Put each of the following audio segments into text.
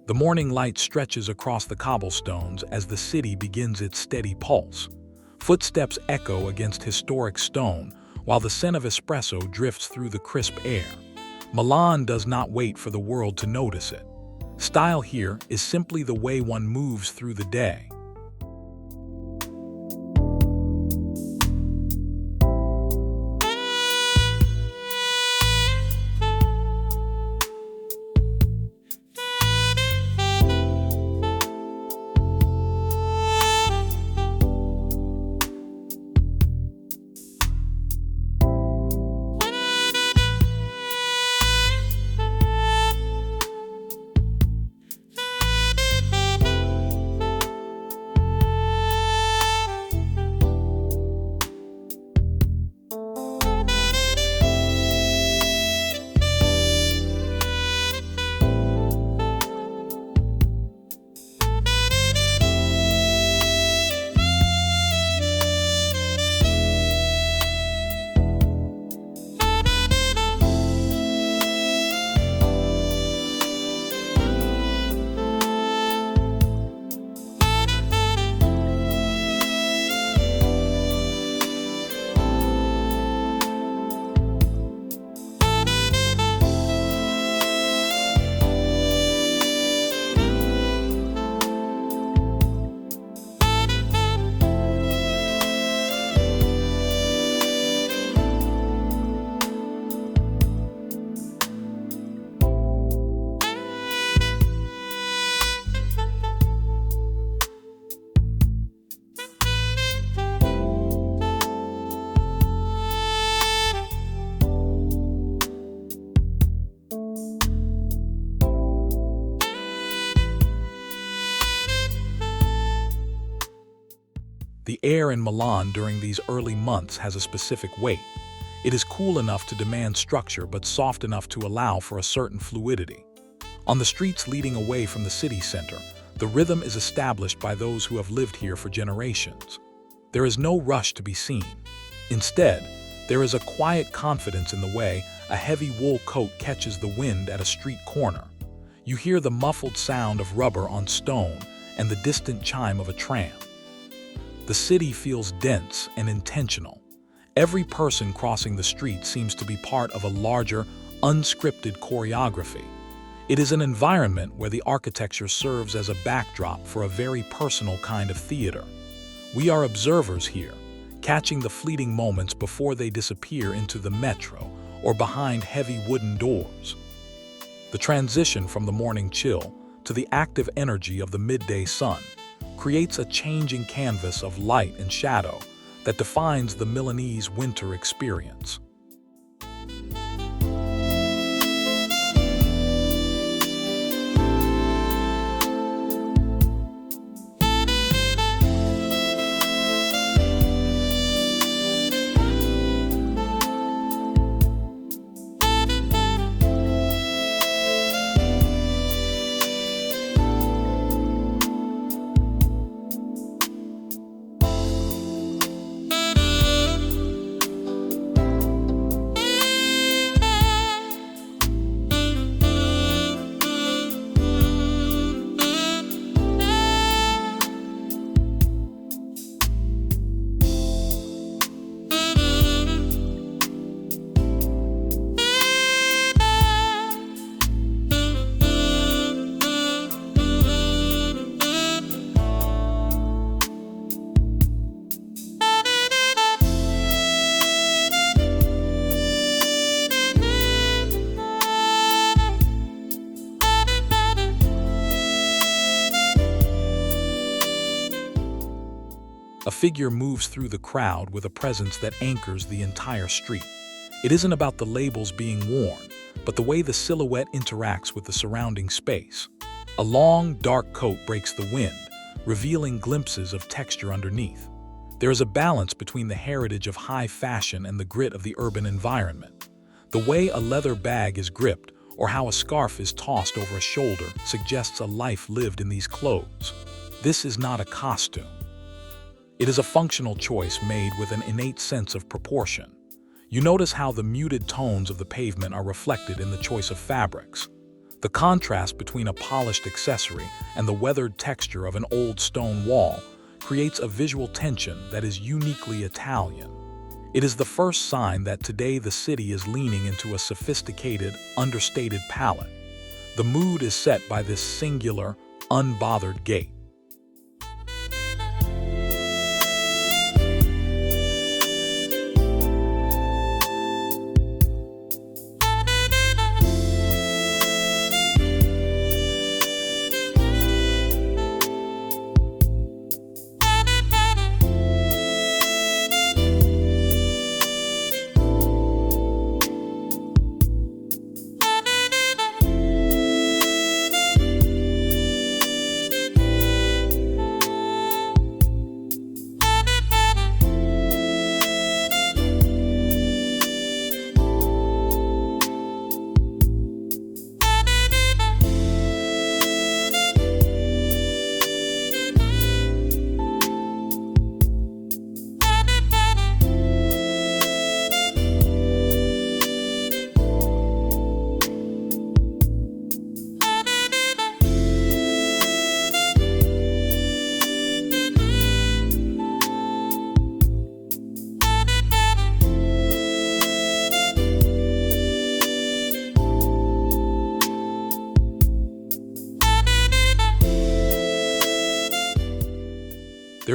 The morning light stretches across the cobblestones as the city begins its steady pulse. Footsteps echo against historic stone, while the scent of espresso drifts through the crisp air. Milan does not wait for the world to notice it. Style here is simply the way one moves through the day. The air in Milan during these early months has a specific weight. It is cool enough to demand structure but soft enough to allow for a certain fluidity. On the streets leading away from the city center, the rhythm is established by those who have lived here for generations. There is no rush to be seen. Instead, there is a quiet confidence in the way a heavy wool coat catches the wind at a street corner. You hear the muffled sound of rubber on stone and the distant chime of a tram. The city feels dense and intentional. Every person crossing the street seems to be part of a larger, unscripted choreography. It is an environment where the architecture serves as a backdrop for a very personal kind of theater. We are observers here, catching the fleeting moments before they disappear into the metro or behind heavy wooden doors. The transition from the morning chill to the active energy of the midday sun creates a changing canvas of light and shadow that defines the Milanese winter experience. A figure moves through the crowd with a presence that anchors the entire street. It isn't about the labels being worn, but the way the silhouette interacts with the surrounding space. A long, dark coat breaks the wind, revealing glimpses of texture underneath. There is a balance between the heritage of high fashion and the grit of the urban environment. The way a leather bag is gripped or how a scarf is tossed over a shoulder suggests a life lived in these clothes. This is not a costume. It is a functional choice made with an innate sense of proportion. You notice how the muted tones of the pavement are reflected in the choice of fabrics. The contrast between a polished accessory and the weathered texture of an old stone wall creates a visual tension that is uniquely Italian. It is the first sign that today the city is leaning into a sophisticated, understated palette. The mood is set by this singular, unbothered gait.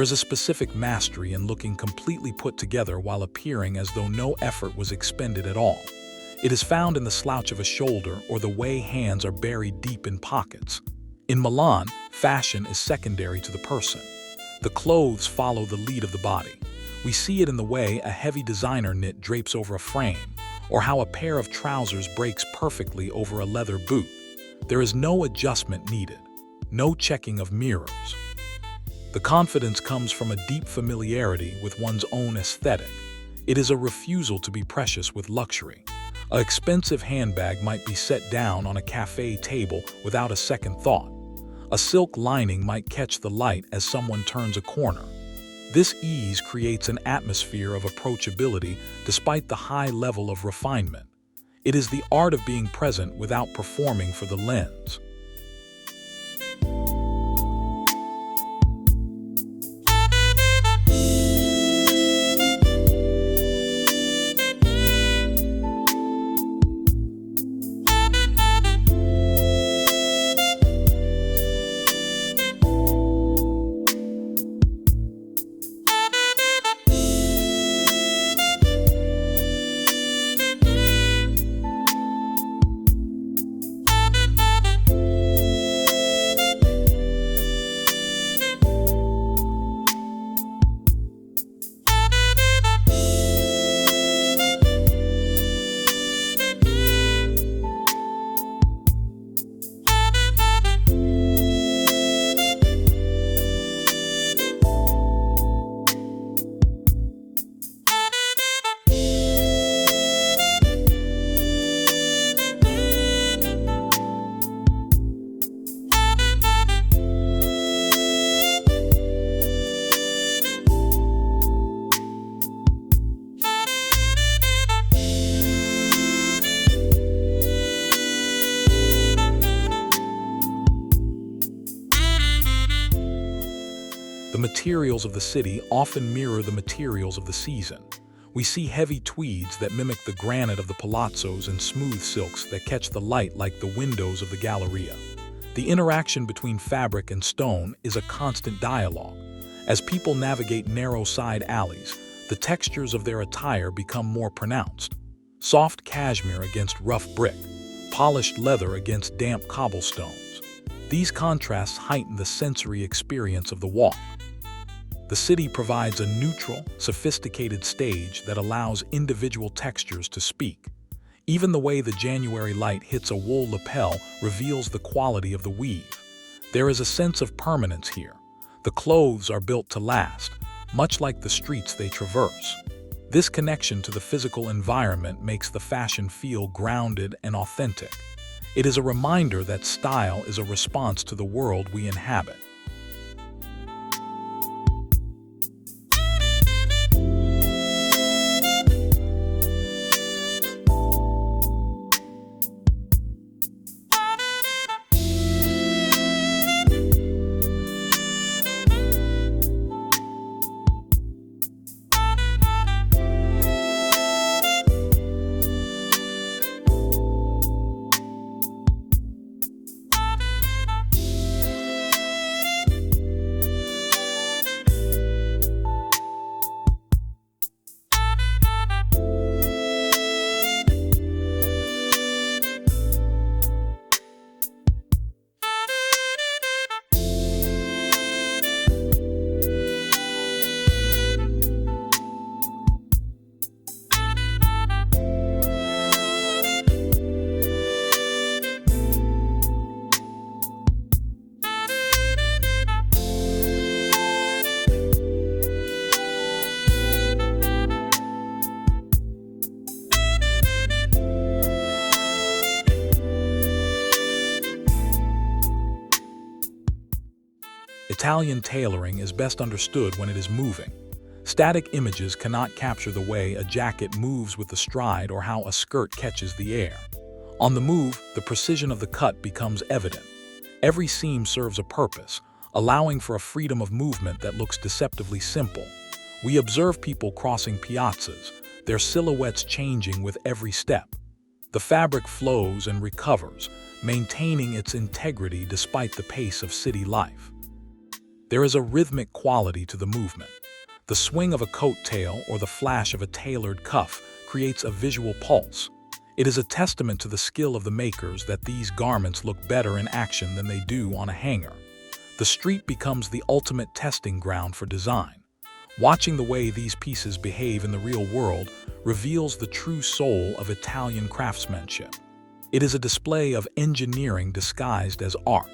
There is a specific mastery in looking completely put together while appearing as though no effort was expended at all. It is found in the slouch of a shoulder or the way hands are buried deep in pockets. In Milan, fashion is secondary to the person. The clothes follow the lead of the body. We see it in the way a heavy designer knit drapes over a frame, or how a pair of trousers breaks perfectly over a leather boot. There is no adjustment needed, no checking of mirrors. The confidence comes from a deep familiarity with one's own aesthetic. It is a refusal to be precious with luxury. An expensive handbag might be set down on a cafe table without a second thought. A silk lining might catch the light as someone turns a corner. This ease creates an atmosphere of approachability despite the high level of refinement. It is the art of being present without performing for the lens. The materials of the city often mirror the materials of the season. We see heavy tweeds that mimic the granite of the palazzos and smooth silks that catch the light like the windows of the Galleria. The interaction between fabric and stone is a constant dialogue. As people navigate narrow side alleys, the textures of their attire become more pronounced. Soft cashmere against rough brick, polished leather against damp cobblestones. These contrasts heighten the sensory experience of the walk. The city provides a neutral, sophisticated stage that allows individual textures to speak. Even the way the January light hits a wool lapel reveals the quality of the weave. There is a sense of permanence here. The clothes are built to last, much like the streets they traverse. This connection to the physical environment makes the fashion feel grounded and authentic. It is a reminder that style is a response to the world we inhabit. Italian tailoring is best understood when it is moving. Static images cannot capture the way a jacket moves with the stride or how a skirt catches the air. On the move, the precision of the cut becomes evident. Every seam serves a purpose, allowing for a freedom of movement that looks deceptively simple. We observe people crossing piazzas, their silhouettes changing with every step. The fabric flows and recovers, maintaining its integrity despite the pace of city life. There is a rhythmic quality to the movement. The swing of a coat tail or the flash of a tailored cuff creates a visual pulse. It is a testament to the skill of the makers that these garments look better in action than they do on a hanger. The street becomes the ultimate testing ground for design. Watching the way these pieces behave in the real world reveals the true soul of Italian craftsmanship. It is a display of engineering disguised as art.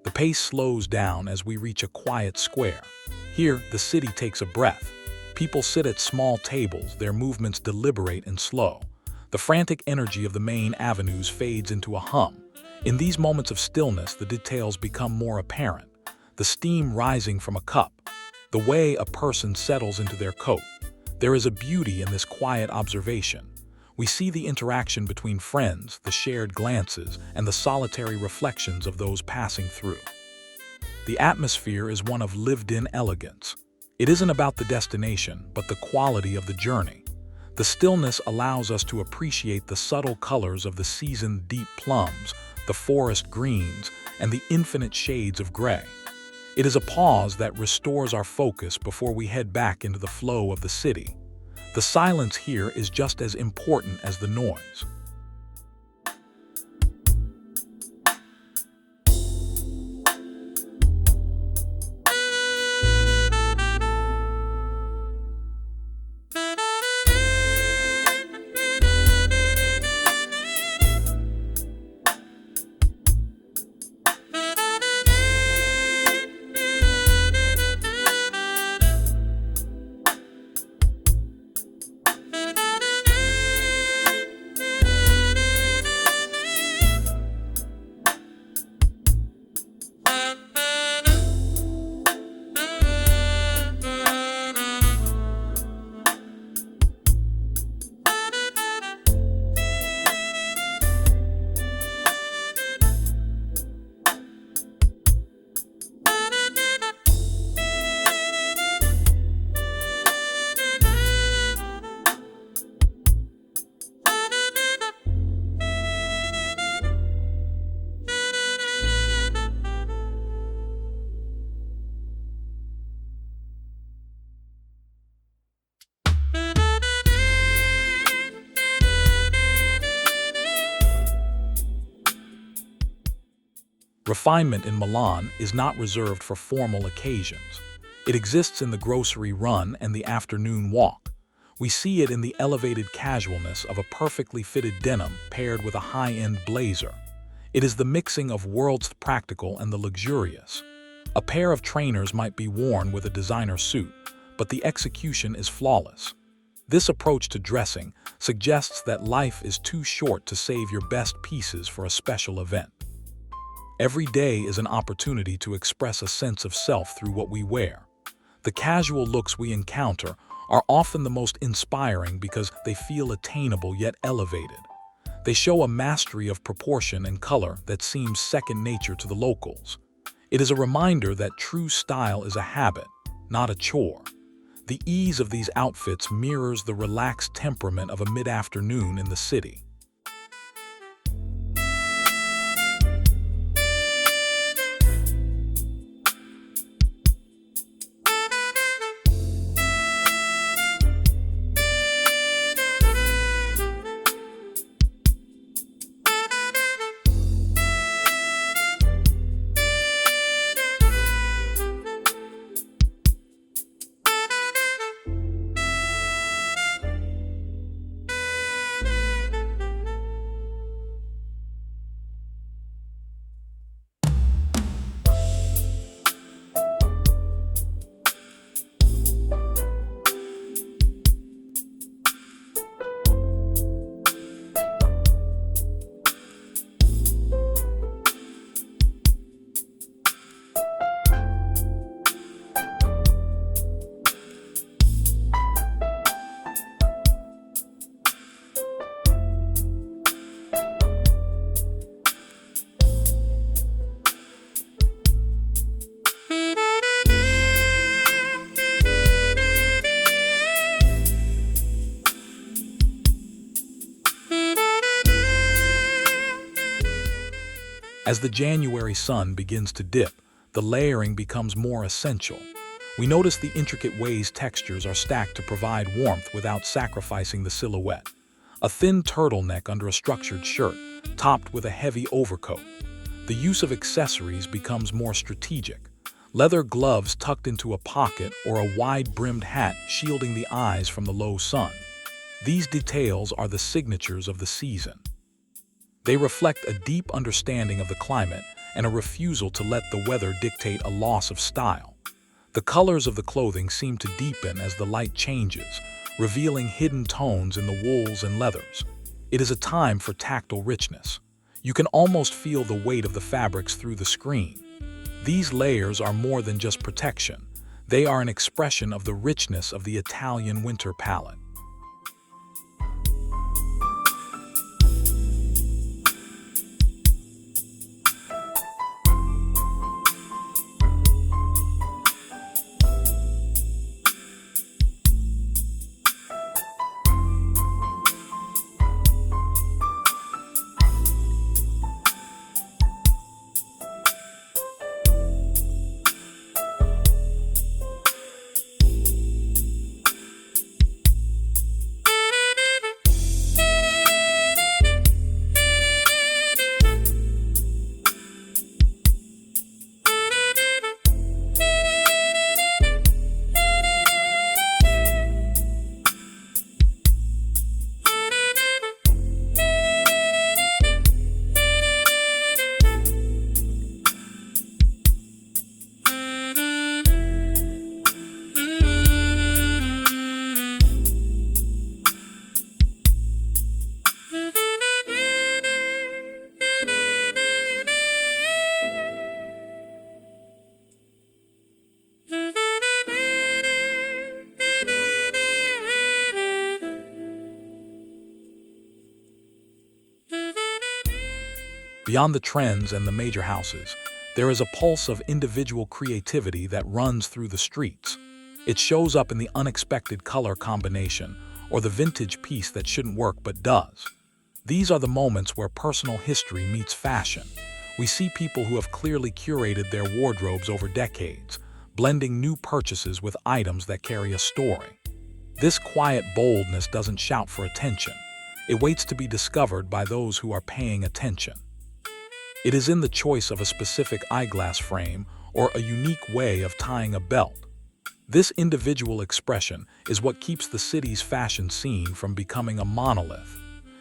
The pace slows down as we reach a quiet square. Here, the city takes a breath. People sit at small tables, their movements deliberate and slow. The frantic energy of the main avenues fades into a hum. In these moments of stillness, the details become more apparent. The steam rising from a cup, the way a person settles into their coat. There is a beauty in this quiet observation. We see the interaction between friends, the shared glances, and the solitary reflections of those passing through. The atmosphere is one of lived-in elegance. It isn't about the destination, but the quality of the journey. The stillness allows us to appreciate the subtle colors of the seasoned deep plums, the forest greens, and the infinite shades of gray. It is a pause that restores our focus before we head back into the flow of the city. The silence here is just as important as the noise. Refinement in Milan is not reserved for formal occasions. It exists in the grocery run and the afternoon walk. We see it in the elevated casualness of a perfectly fitted denim paired with a high-end blazer. It is the mixing of world's practical and the luxurious. A pair of trainers might be worn with a designer suit, but the execution is flawless. This approach to dressing suggests that life is too short to save your best pieces for a special event. Every day is an opportunity to express a sense of self through what we wear. The casual looks we encounter are often the most inspiring because they feel attainable yet elevated. They show a mastery of proportion and color that seems second nature to the locals. It is a reminder that true style is a habit, not a chore. The ease of these outfits mirrors the relaxed temperament of a mid-afternoon in the city. As the January sun begins to dip, the layering becomes more essential. We notice the intricate ways textures are stacked to provide warmth without sacrificing the silhouette. A thin turtleneck under a structured shirt, topped with a heavy overcoat. The use of accessories becomes more strategic. Leather gloves tucked into a pocket or a wide-brimmed hat shielding the eyes from the low sun. These details are the signatures of the season. They reflect a deep understanding of the climate and a refusal to let the weather dictate a loss of style. The colors of the clothing seem to deepen as the light changes, revealing hidden tones in the wools and leathers. It is a time for tactile richness. You can almost feel the weight of the fabrics through the screen. These layers are more than just protection. They are an expression of the richness of the Italian winter palette. Beyond the trends and the major houses, there is a pulse of individual creativity that runs through the streets. It shows up in the unexpected color combination or the vintage piece that shouldn't work but does. These are the moments where personal history meets fashion. We see people who have clearly curated their wardrobes over decades, blending new purchases with items that carry a story. This quiet boldness doesn't shout for attention. It waits to be discovered by those who are paying attention. It is in the choice of a specific eyeglass frame or a unique way of tying a belt. This individual expression is what keeps the city's fashion scene from becoming a monolith.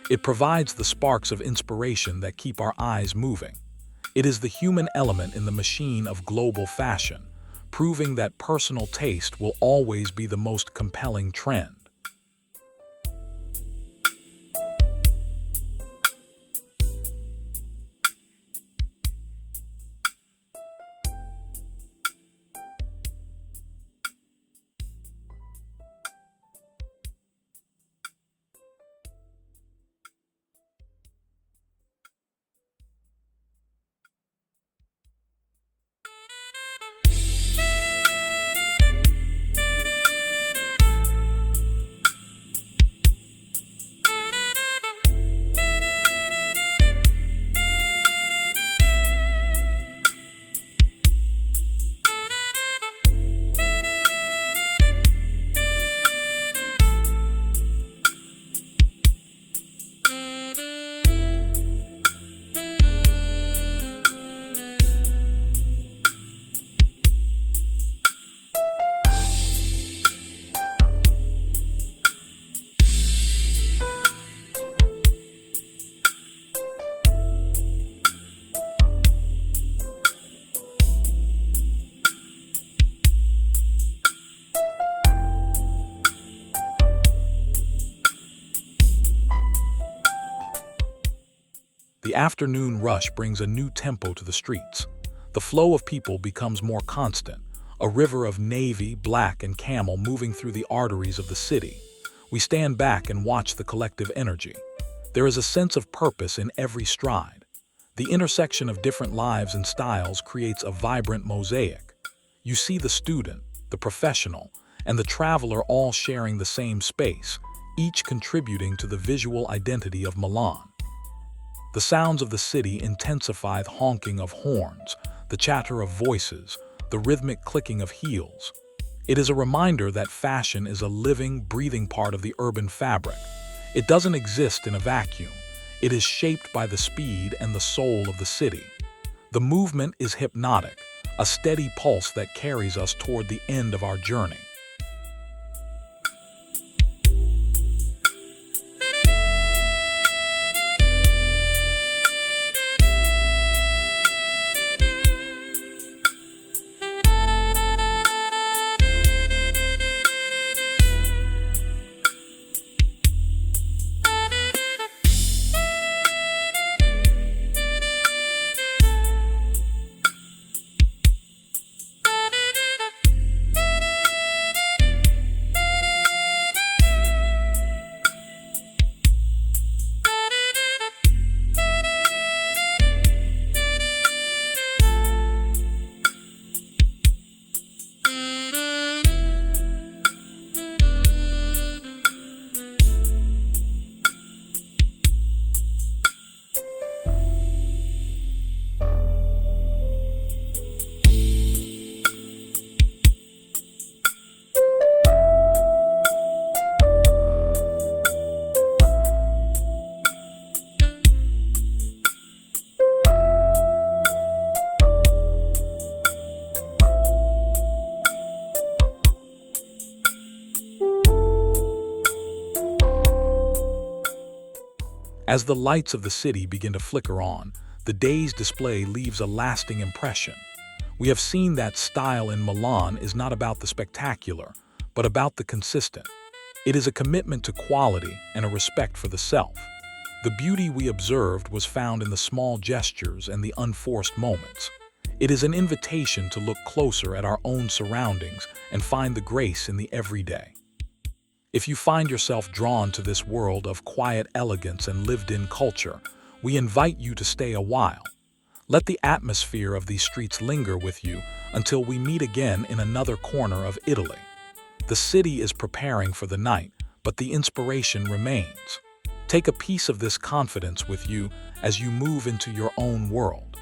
It provides the sparks of inspiration that keep our eyes moving. It is the human element in the machine of global fashion, proving that personal taste will always be the most compelling trend. The afternoon rush brings a new tempo to the streets. The flow of people becomes more constant, a river of navy, black, and camel moving through the arteries of the city. We stand back and watch the collective energy. There is a sense of purpose in every stride. The intersection of different lives and styles creates a vibrant mosaic. You see the student, the professional, and the traveler all sharing the same space, each contributing to the visual identity of Milan. The sounds of the city intensify the honking of horns, the chatter of voices, the rhythmic clicking of heels. It is a reminder that fashion is a living, breathing part of the urban fabric. It doesn't exist in a vacuum. It is shaped by the speed and the soul of the city. The movement is hypnotic, a steady pulse that carries us toward the end of our journey. As the lights of the city begin to flicker on, the day's display leaves a lasting impression. We have seen that style in Milan is not about the spectacular, but about the consistent. It is a commitment to quality and a respect for the self. The beauty we observed was found in the small gestures and the unforced moments. It is an invitation to look closer at our own surroundings and find the grace in the everyday. If you find yourself drawn to this world of quiet elegance and lived-in culture, we invite you to stay a while. Let the atmosphere of these streets linger with you until we meet again in another corner of Italy. The city is preparing for the night, but the inspiration remains. Take a piece of this confidence with you as you move into your own world.